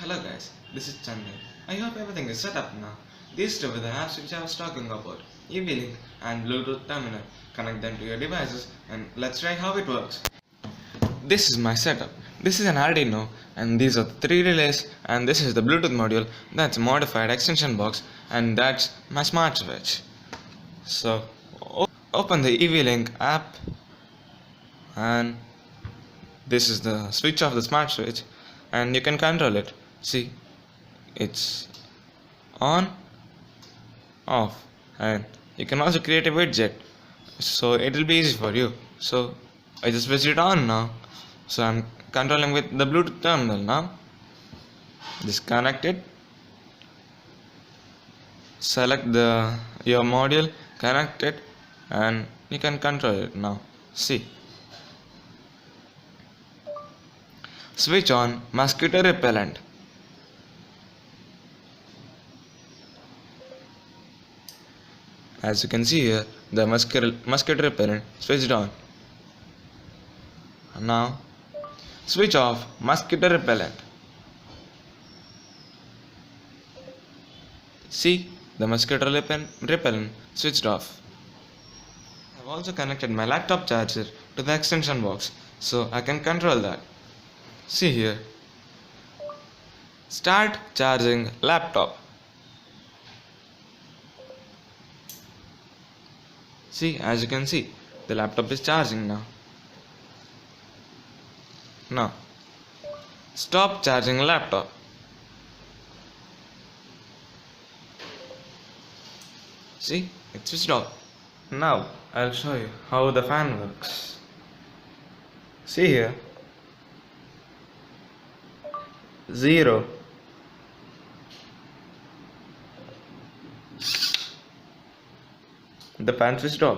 Hello guys, this is Chandan. I hope everything is set up now. These two are the apps which I was talking about, EV-Link and Bluetooth terminal. Connect them to your devices and let's try how it works. This is my setup. This is an Arduino and these are the three relays and this is the Bluetooth module, that's a modified extension box and that's my smart switch. So open the EV-Link app and this is the switch of the smart switch and you can control it. See, it's on, off, and you can also create a widget so it will be easy for you. So I just switched it on now, so I'm controlling with the Bluetooth terminal now. Just connect it, select your module, connect it, and you can control it now. See, switch on mosquito repellent. As you can see here, the mosquito repellent switched on. Now switch off mosquito repellent. See, the mosquito repellent switched off. I've also connected my laptop charger to the extension box so I can control that. See here, start charging laptop. See, as you can see, the laptop is charging now. Now, stop charging laptop. See, it switched off. Now, I'll show you how the fan works. See here, 0, the fan switched off.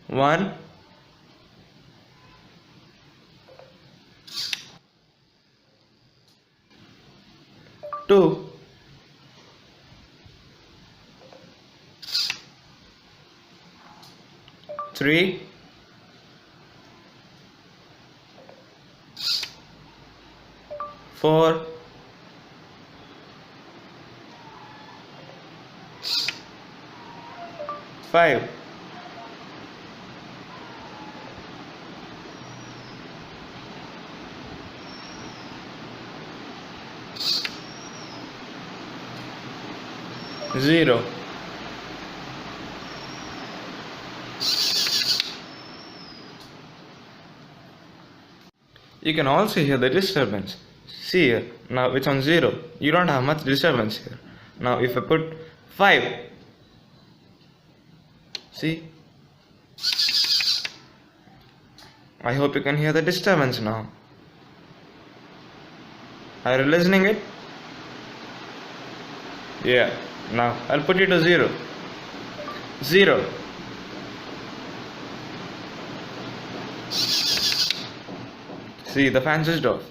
1, 2, 3, 4, 5, 0. You can also hear the disturbance. See here, now it's on 0. You don't have much disturbance here. Now if I put 5, see? I hope you can hear the disturbance now. Are you listening it? Yeah. Now I'll put it to 0. 0. See, the fan switched off.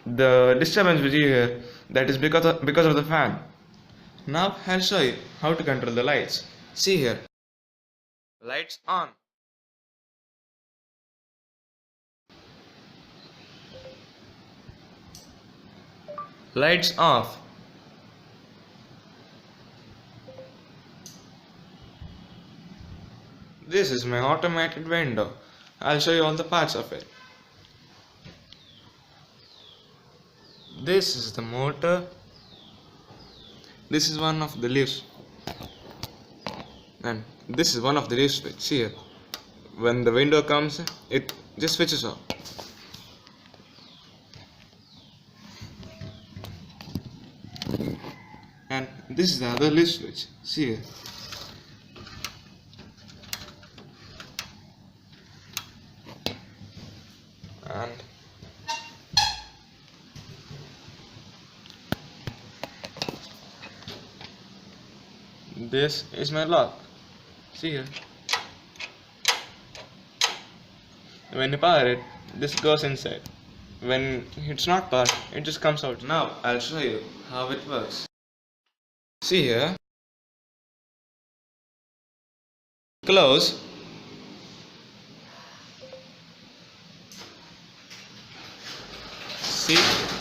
The disturbance which you hear, that is because of the fan. Now I'll show you how to control the lights. See here. Lights on. Lights off. This is my automated window. I'll show you all the parts of it. This is the motor. This is one of the leaves. And this is one of the leaf switch. See here. When the window comes, it just switches off. And this is the other leaf switch. See here. And this is my lock. See here. When you power it, this goes inside. When it's not powered, it just comes out. Now I'll show you how it works. See here. Close. See?